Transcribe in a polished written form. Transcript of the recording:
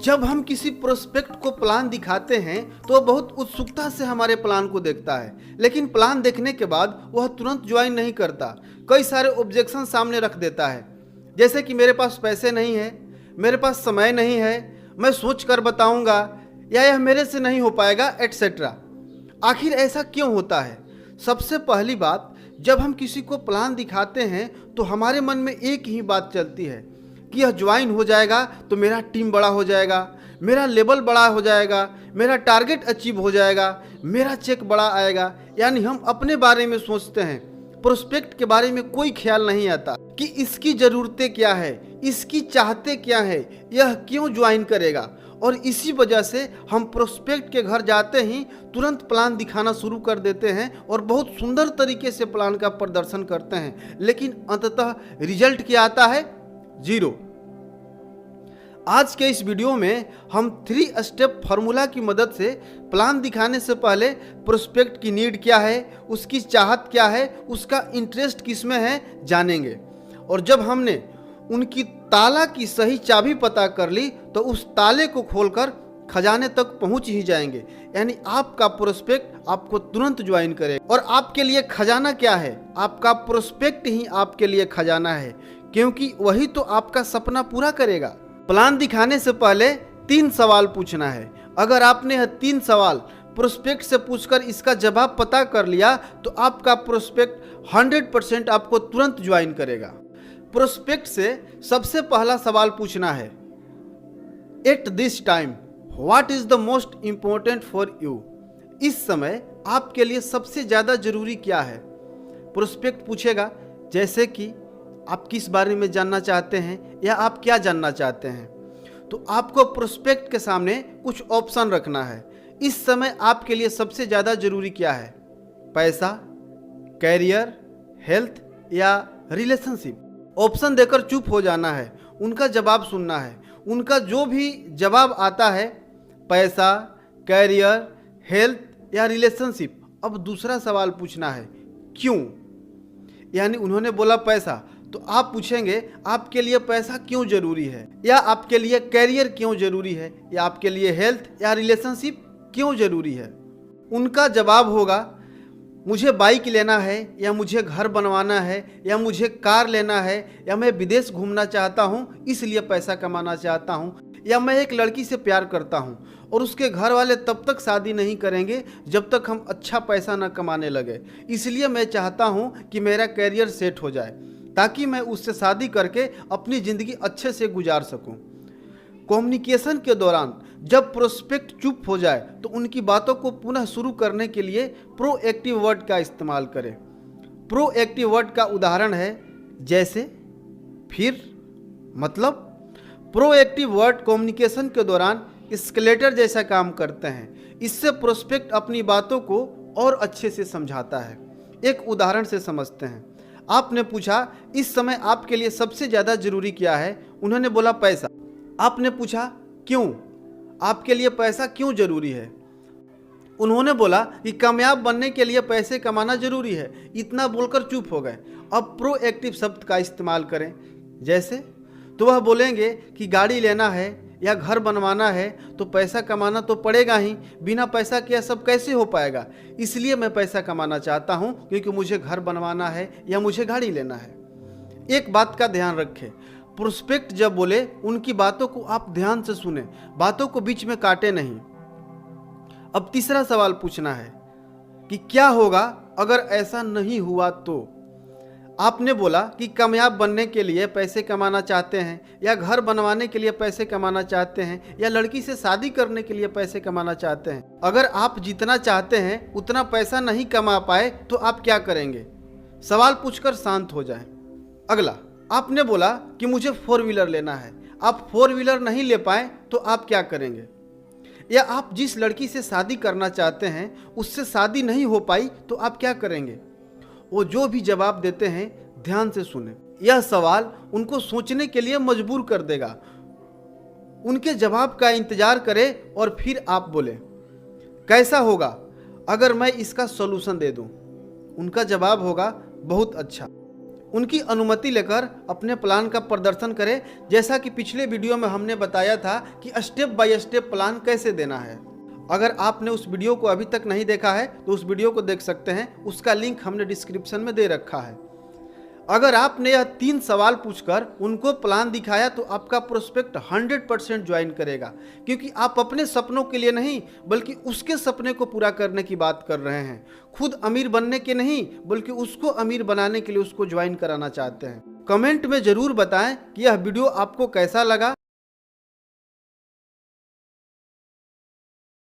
जब हम किसी प्रोस्पेक्ट को प्लान दिखाते हैं तो वह बहुत उत्सुकता से हमारे प्लान को देखता है, लेकिन प्लान देखने के बाद वह तुरंत ज्वाइन नहीं करता। कई सारे ऑब्जेक्शन सामने रख देता है, जैसे कि मेरे पास पैसे नहीं है, मेरे पास समय नहीं है, मैं सोच कर बताऊंगा, या यह मेरे से नहीं हो पाएगा, एटसेट्रा। आखिर ऐसा क्यों होता है? सबसे पहली बात, जब हम किसी को प्लान दिखाते हैं तो हमारे मन में एक ही बात चलती है कि यह ज्वाइन हो जाएगा तो मेरा टीम बड़ा हो जाएगा, मेरा लेवल बड़ा हो जाएगा, मेरा टारगेट अचीव हो जाएगा, मेरा चेक बड़ा आएगा। यानी हम अपने बारे में सोचते हैं, प्रोस्पेक्ट के बारे में कोई ख्याल नहीं आता कि इसकी ज़रूरतें क्या है, इसकी चाहते क्या है, यह क्यों ज्वाइन करेगा। और इसी वजह से हम प्रोस्पेक्ट के घर जाते ही तुरंत प्लान दिखाना शुरू कर देते हैं और बहुत सुंदर तरीके से प्लान का प्रदर्शन करते हैं, लेकिन अंततः रिजल्ट क्या आता है? 0। आज के इस वीडियो में हम 3 स्टेप फार्मूला की मदद से प्लान दिखाने से पहले प्रोस्पेक्ट की नीड क्या है, उसकी चाहत क्या है, उसका इंटरेस्ट किस में है, जानेंगे। और जब हमने उनकी ताला की सही चाबी पता कर ली तो उस ताले को खोलकर खजाने तक पहुंच ही जाएंगे। यानी आपका प्रोस्पेक्ट आपको तुरंत ज्वाइन करेगा। और आपके लिए खजाना क्या है? आपका प्रोस्पेक्ट ही आपके लिए खजाना है, क्योंकि वही तो आपका सपना पूरा करेगा। प्लान दिखाने से पहले 3 सवाल पूछना है। अगर आपने यह 3 सवाल प्रोस्पेक्ट से पूछकर इसका जवाब पता कर लिया तो आपका प्रोस्पेक्ट 100% आपको तुरंत ज्वाइन करेगा। प्रोस्पेक्ट से सबसे पहला सवाल पूछना है, at this time what is the most important for you? इस समय आपके लिए सबसे ज़्यादा जरूरी क्या है? प्रोस्पेक्ट पूछेगा, जैसे कि आप किस बारे में जानना चाहते हैं या आप क्या जानना चाहते हैं। तो आपको प्रोस्पेक्ट के सामने कुछ ऑप्शन रखना है। इस समय आपके लिए सबसे ज़्यादा जरूरी क्या है? पैसा, कैरियर, हेल्थ या रिलेशनशिप? ऑप्शन देकर चुप हो जाना है, उनका जवाब सुनना है। उनका जो भी जवाब आता है, पैसा, कैरियर, हेल्थ या रिलेशनशिप, अब दूसरा सवाल पूछना है, क्यों? यानी उन्होंने बोला पैसा, तो आप पूछेंगे आपके लिए पैसा क्यों जरूरी है, या आपके लिए कैरियर क्यों जरूरी है, या आपके लिए हेल्थ या रिलेशनशिप क्यों जरूरी है। उनका जवाब होगा, मुझे बाइक लेना है, या मुझे घर बनवाना है, या मुझे कार लेना है, या मैं विदेश घूमना चाहता हूँ इसलिए पैसा कमाना चाहता हूँ, या मैं एक लड़की से प्यार करता हूँ और उसके घर वाले तब तक शादी नहीं करेंगे जब तक हम अच्छा पैसा न कमाने लगे, इसलिए मैं चाहता हूँ कि मेरा कैरियर सेट हो जाए ताकि मैं उससे शादी करके अपनी ज़िंदगी अच्छे से गुजार सकूँ। कम्युनिकेशन के दौरान जब प्रोस्पेक्ट चुप हो जाए तो उनकी बातों को पुनः शुरू करने के लिए प्रोएक्टिव वर्ड का इस्तेमाल करें। प्रोएक्टिव वर्ड का उदाहरण है जैसे, फिर, मतलब। प्रोएक्टिव वर्ड कम्युनिकेशन के दौरान एस्केलेटर जैसा काम करते हैं। इससे प्रोस्पेक्ट अपनी बातों को और अच्छे से समझाता है। एक उदाहरण से समझते हैं। आपने पूछा, इस समय आपके लिए सबसे ज़्यादा जरूरी क्या है? उन्होंने बोला पैसा। आपने पूछा, क्यों? आपके लिए पैसा क्यों जरूरी है? उन्होंने बोला कि कामयाब बनने के लिए पैसे कमाना जरूरी है। इतना बोलकर चुप हो गए। अब प्रोएक्टिव शब्द का इस्तेमाल करें, जैसे, तो वह बोलेंगे कि गाड़ी लेना है या घर बनवाना है तो पैसा कमाना तो पड़ेगा ही, बिना पैसा के यह सब कैसे हो पाएगा, इसलिए मैं पैसा कमाना चाहता हूँ क्योंकि मुझे घर बनवाना है या मुझे गाड़ी लेना है। एक बात का ध्यान रखें, प्रोस्पेक्ट जब बोले उनकी बातों को आप ध्यान से सुने, बातों को बीच में काटे नहीं। अब तीसरा सवाल पूछना है कि क्या होगा अगर ऐसा नहीं हुआ तो? आपने बोला कि कामयाब बनने के लिए पैसे कमाना चाहते हैं, या घर बनवाने के लिए पैसे कमाना चाहते हैं, या लड़की से शादी करने के लिए पैसे कमाना चाहते हैं। अगर आप जितना चाहते हैं उतना पैसा नहीं कमा पाए तो आप क्या करेंगे? सवाल पूछकर शांत हो जाएं। अगला, आपने बोला कि मुझे 4 व्हीलर लेना है। आप 4 व्हीलर नहीं ले पाए तो आप क्या करेंगे? या आप जिस लड़की से शादी करना चाहते हैं उससे शादी नहीं हो पाई तो आप क्या करेंगे? वो जो भी जवाब देते हैं ध्यान से सुने। यह सवाल उनको सोचने के लिए मजबूर कर देगा। उनके जवाब का इंतजार करें और फिर आप बोले, कैसा होगा अगर मैं इसका सॉल्यूशन दे दूं? उनका जवाब होगा, बहुत अच्छा। उनकी अनुमति लेकर अपने प्लान का प्रदर्शन करें। जैसा कि पिछले वीडियो में हमने बताया था कि स्टेप बाय स्टेप प्लान कैसे देना है। अगर आपने उस वीडियो को अभी तक नहीं देखा है तो उस वीडियो को देख सकते हैं, उसका लिंक हमने डिस्क्रिप्शन में दे रखा है। अगर आपने यह 3 सवाल पूछकर उनको प्लान दिखाया तो आपका प्रोस्पेक्ट 100% ज्वाइन करेगा, क्योंकि आप अपने सपनों के लिए नहीं बल्कि उसके सपने को पूरा करने की बात कर रहे हैं। खुद अमीर बनने के नहीं बल्कि उसको अमीर बनाने के लिए उसको ज्वाइन कराना चाहते हैं। कमेंट में जरूर बताएं कि यह वीडियो आपको कैसा लगा।